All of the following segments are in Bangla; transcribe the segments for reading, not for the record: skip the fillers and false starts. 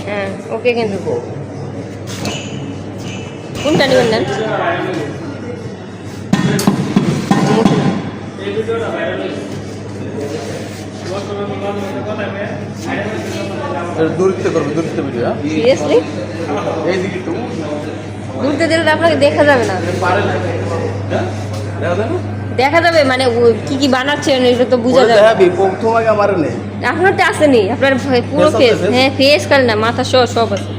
হ্যাঁ ওকে কিন্তু কোনটা নেবেন নেন দূরত্ব করবো, দূরত্ব ভিডিও। সিরিয়াসলি এইদিকে একটু দূরতে দিলে তো আপনাকে দেখা যাবে না। পারে না, দেখা যায় না? দেখা যাবে মানে কি কি বানাচ্ছেন এটা তো বোঝা যাবে। দেখাবি প্রথম আগে আমার নেই। আপনার তো আসেনি, আপনার পুরো Face ফেস। আছে, face? হ্যাঁ ফেস কাল না, মাথা সহ সব আছে।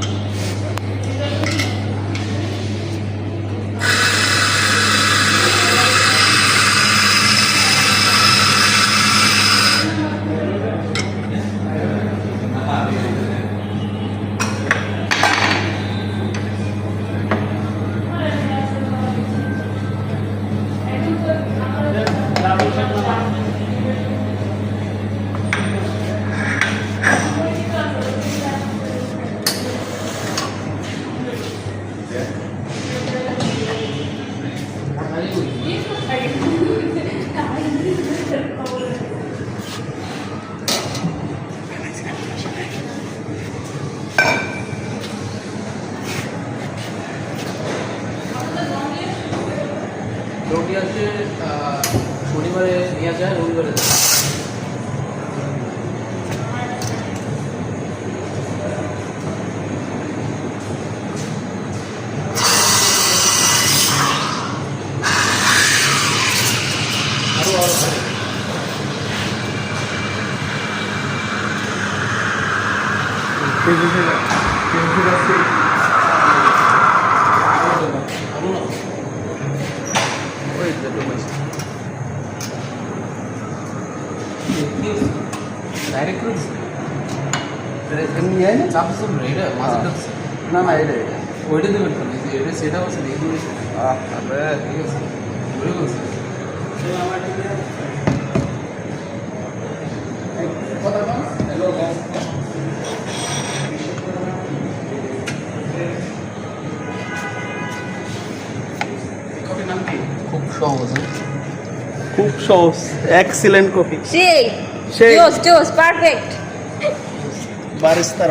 রোগী আছে শনিবারে নিয়ে যায়, রবিবারে যায়। ডাইরেক্ট করে দিচ্ছে চাপ দিচ্ছে না, এটা মাঝেটা দিচ্ছে না না, এটা ওইটা দেবেন কেন? এটা সেটা আছে এইগুলো ঠিক আছে ঘুরে বলছে কফির নাম কি? খুব সহজ। খুব সহজ, এক্সিলেন্ট কফি। সেই সেই জোস জোস পারফেক্ট। বারিস্তার